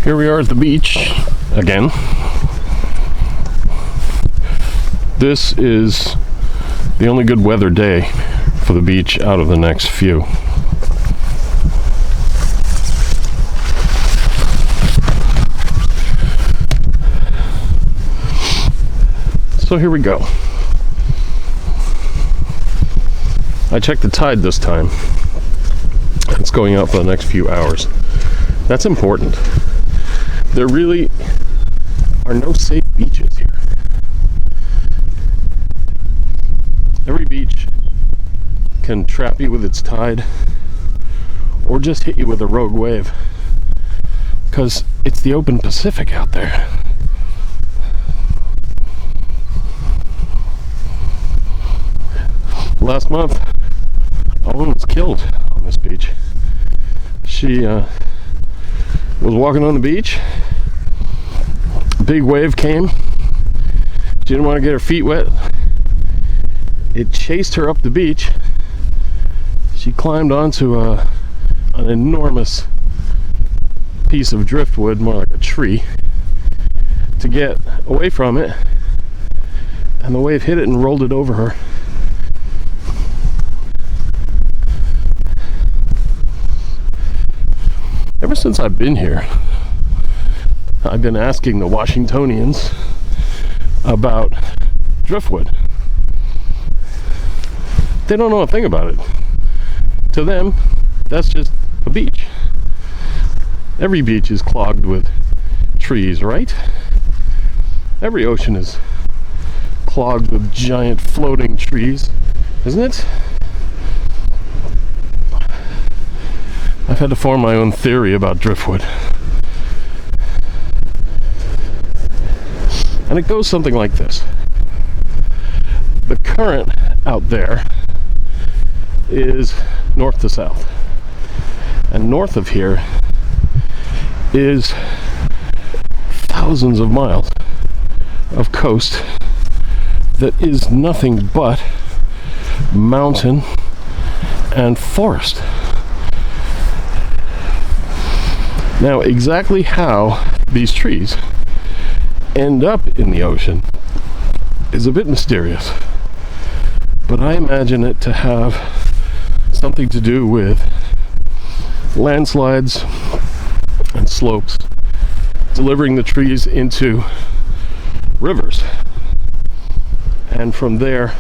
Here we are at the beach again. This is the only good weather day for the beach out of the next few. So here we go. I checked the tide this time. It's going out for the next few hours. That's important. There really are no safe beaches here. Every beach can trap you with its tide or just hit you with a rogue wave because it's the open Pacific out there. Last month, a woman was killed on this beach. She was walking on the beach. A big wave came. She didn't want to get her feet wet. It chased her up the beach. She climbed onto an enormous piece of driftwood, more like a tree, to get away from it. And the wave hit it and rolled it over her. Ever since I've been here, I've been asking the Washingtonians about driftwood. They don't know a thing about it. To them, that's just a beach. Every beach is clogged with trees, right? Every ocean is clogged with giant floating trees, isn't it? I've had to form my own theory about driftwood. And it goes something like this. The current out there is north to south. And north of here is thousands of miles of coast that is nothing but mountain and forest. Now, exactly how these trees end up in the ocean is a bit mysterious, but I imagine it to have something to do with landslides and slopes delivering the trees into rivers, and from there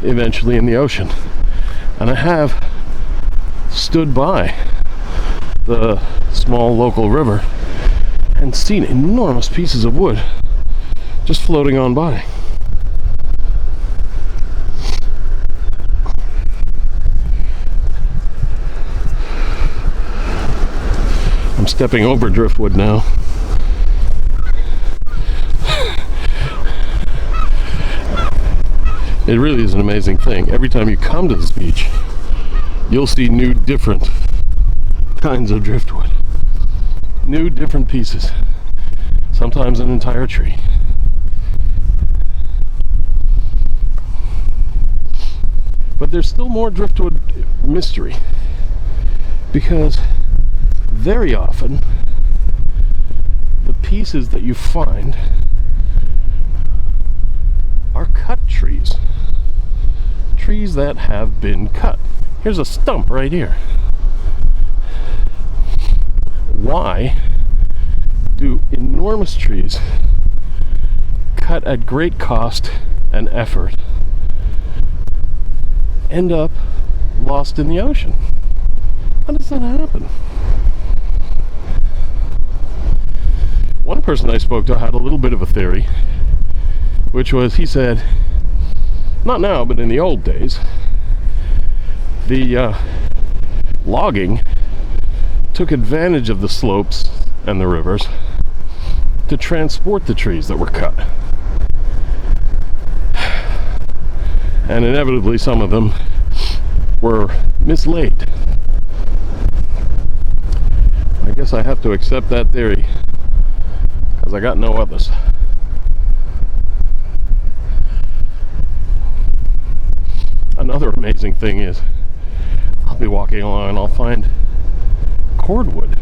eventually in the ocean. And I have stood by the small local river and seen enormous pieces of wood just floating on by. I'm stepping over driftwood now. It really is an amazing thing. Every time you come to this beach, you'll see new, different kinds of driftwood. New, different pieces. Sometimes an entire tree. But there's still more driftwood mystery, because very often the pieces that you find are cut trees. Trees that have been cut. Here's a stump right here. Why do enormous trees cut at great cost and effort end up lost in the ocean? How does that happen? One person I spoke to had a little bit of a theory, which was, he said, not now, but in the old days, the logging took advantage of the slopes and the rivers to transport the trees that were cut. And inevitably some of them were mislaid. I guess I have to accept that theory, because I got no others. Another amazing thing is, I'll be walking along and I'll find cordwood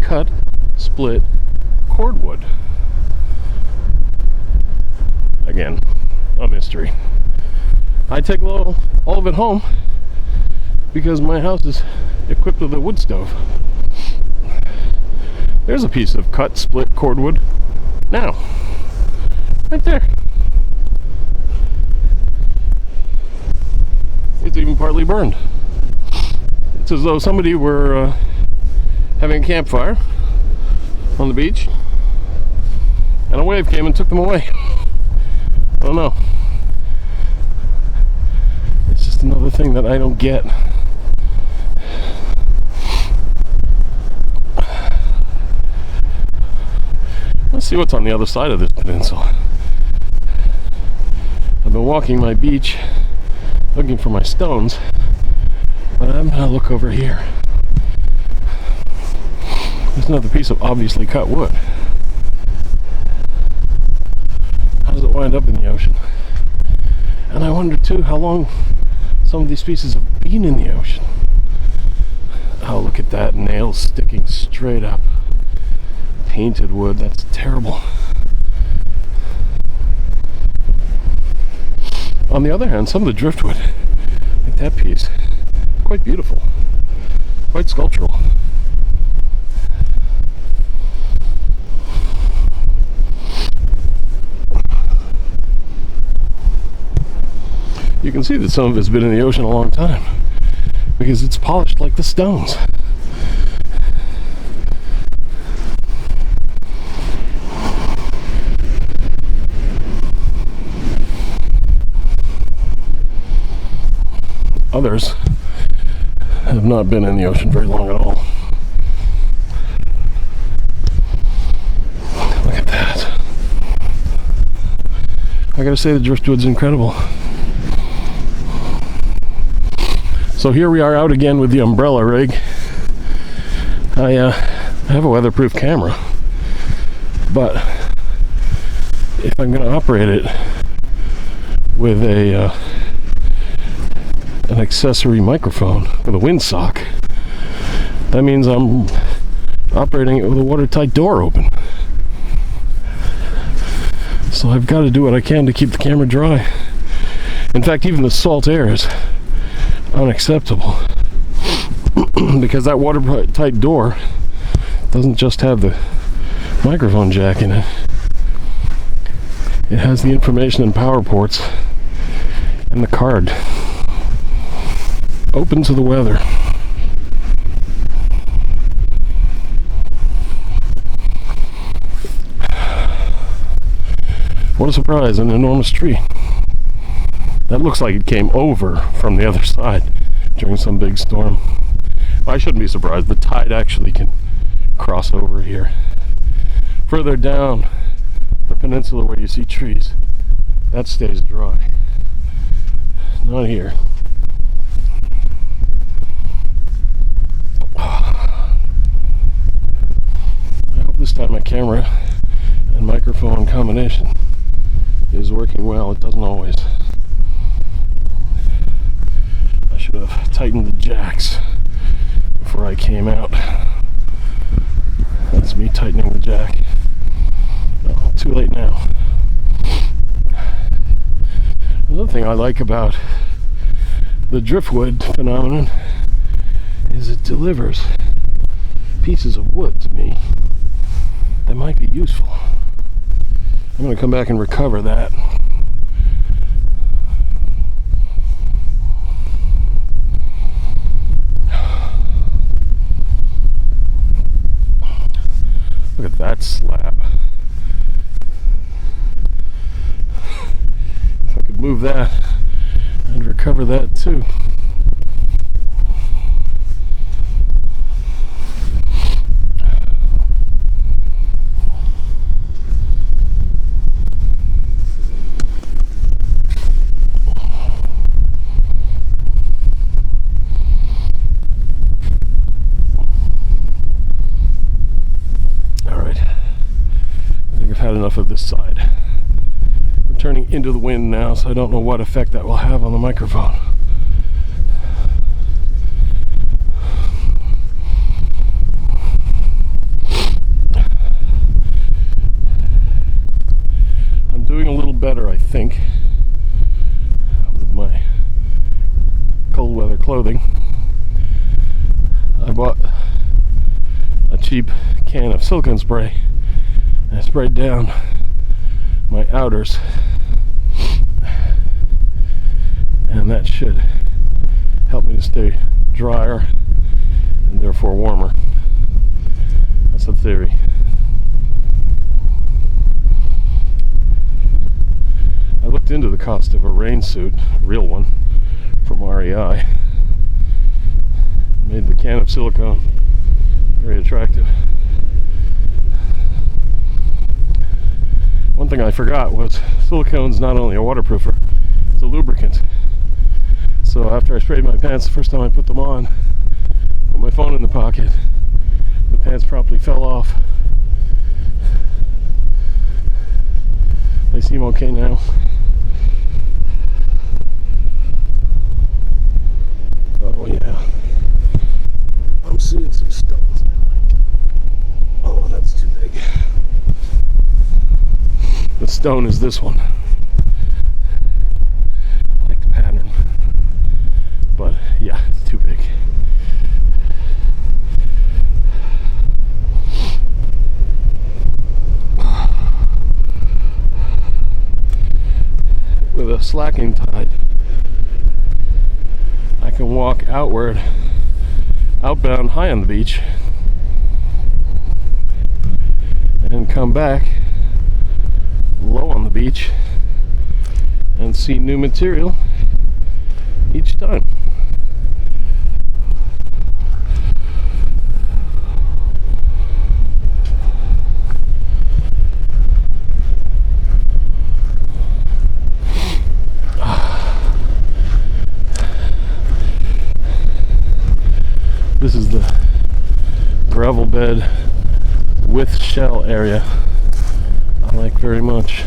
cut split cordwood. Again, a mystery. I take all of it home because my house is equipped with a wood stove. There's a piece of cut split cordwood now, right there. It's even partly burned. It's as though somebody were having a campfire on the beach and a wave came and took them away. I don't know. It's just another thing that I don't get. Let's see what's on the other side of this peninsula. I've been walking my beach looking for my stones, but I'm gonna look over here. There's another piece of obviously cut wood. How does it wind up in the ocean? And I wonder too how long some of these pieces have been in the ocean. Oh, look at that, nails sticking straight up. Painted wood, that's terrible. On the other hand, some of the driftwood, like that piece, quite beautiful, quite sculptural. You can see that some of it's been in the ocean a long time because it's polished like the stones. Others have not been in the ocean very long at all. Look at that. I gotta say the driftwood's incredible. So here we are out again with the umbrella rig. I have a weatherproof camera, but if I'm gonna operate it with an accessory microphone with a windsock, that means I'm operating it with a watertight door open. So I've got to do what I can to keep the camera dry. In fact, even the salt air is unacceptable because that watertight door doesn't just have the microphone jack in it. It has the information and power ports and the card open to the weather. What a surprise, an enormous tree. That looks like it came over from the other side during some big storm. I shouldn't be surprised, the tide actually can cross over here. Further down the peninsula where you see trees, that stays dry. Not here. This time my camera and microphone combination is working well. It doesn't always. I should have tightened the jacks before I came out. That's me tightening the jack. No, too late now. Another thing I like about the driftwood phenomenon is it delivers pieces of wood to me that might be useful. I'm going to come back and recover that. Look at that slab. If I could move that, I'd recover that too. Had enough of this side. I'm turning into the wind now, so I don't know what effect that will have on the microphone. better, I think, with my cold weather clothing. I bought a cheap can of silicone spray and I sprayed down my outers, and that should help me to stay drier and therefore warmer. That's the theory. I looked into the cost of a rain suit, a real one, from REI. Made the can of silicone very attractive. One thing I forgot was silicone's not only a waterproofer, it's a lubricant. So after I sprayed my pants the first time I put them on, put my phone in the pocket, the pants promptly fell off. They seem okay now. Oh yeah, I'm seeing some stones now. Oh, that's too big. The stone is this one. I like the pattern, but yeah, it's too big. With a slacking tide, I can walk outbound high on the beach and come back low on the beach and see new material each time. This is the gravel bed with shell area I like very much.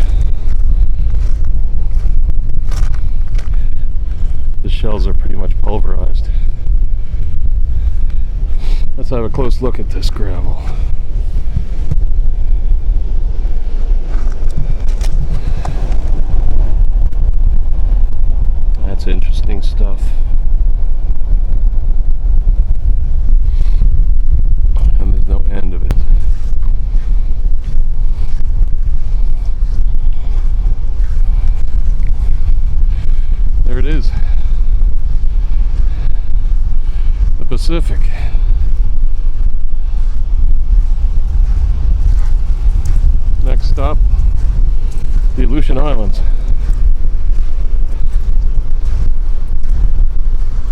The shells are pretty much pulverized. Let's have a close look at this gravel. That's interesting stuff. And there's no end of it. There it is. The Pacific. Next stop, the Aleutian Islands.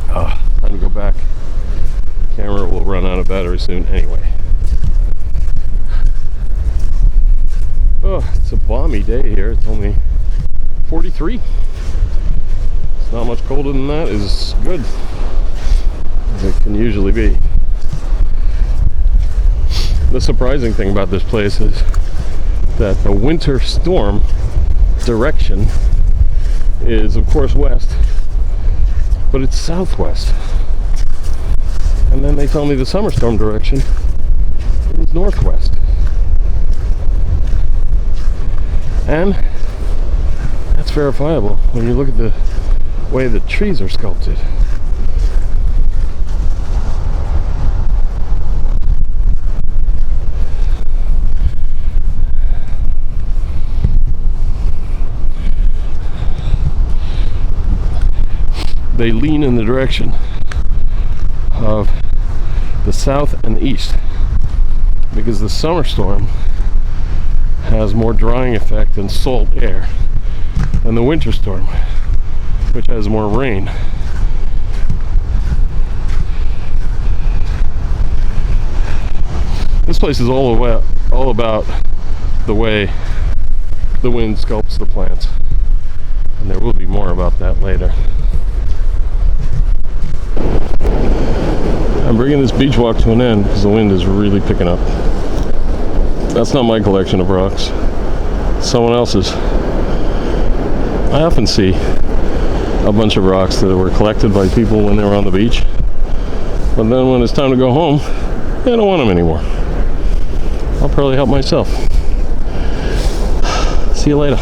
Time to go back. Camera will run out of battery soon anyway. Oh, it's a balmy day here. It's only 43. It's not much colder than that. Is good, as it can usually be. The surprising thing about this place is that the winter storm direction is of course west, but it's southwest. And then they tell me the summer storm direction is northwest. And that's verifiable when you look at the way the trees are sculpted. They lean in the direction of the south and the east, because the summer storm has more drying effect and salt air than the winter storm, which has more rain. This place is all about the way the wind sculpts the plants, and there will be more about that later. I'm bringing this beach walk to an end because the wind is really picking up. That's not my collection of rocks, it's someone else's. I often see a bunch of rocks that were collected by people when they were on the beach, but then when it's time to go home, they don't want them anymore. I'll probably help myself. See you later.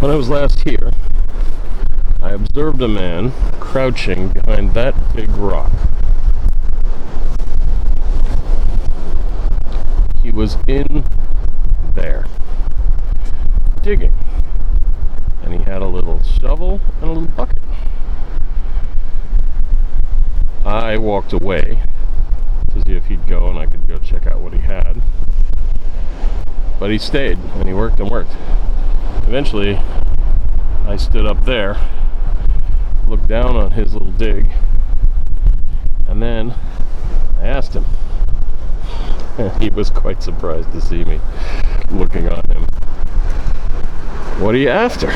When I was last here, I observed a man crouching behind that big rock. He was in there, digging. And he had a little shovel and a little bucket. I walked away to see if he'd go and I could go check out what he had. But he stayed and he worked and worked. Eventually, I stood up there, looked down on his little dig, and then I asked him. He was quite surprised to see me looking on him. What are you after?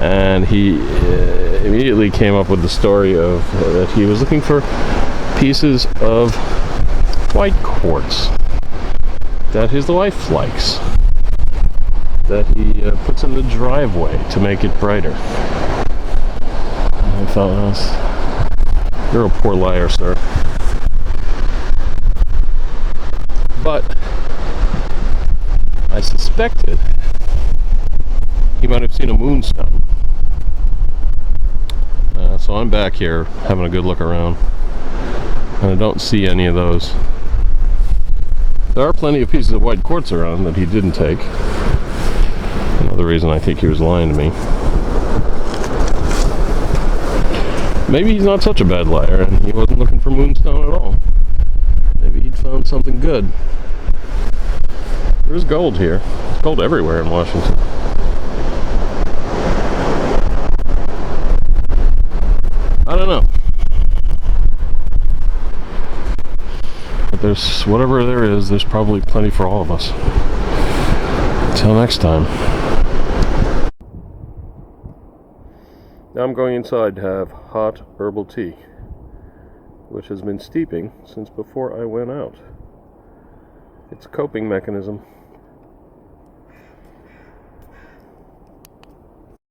And he immediately came up with the story of that he was looking for pieces of white quartz that his wife likes, that he puts in the driveway to make it brighter. And I thought, you're a poor liar, sir. But I suspected he might have seen a moonstone. So I'm back here having a good look around, and I don't see any of those. There are plenty of pieces of white quartz around that he didn't take. Another reason I think he was lying to me. Maybe he's not such a bad liar and he wasn't looking for moonstone at all. Maybe he'd found something good. There's gold here. There's gold everywhere in Washington. I don't know. But there's whatever there is, there's probably plenty for all of us. Until next time. Now I'm going inside to have hot herbal tea, which has been steeping since before I went out. It's a coping mechanism.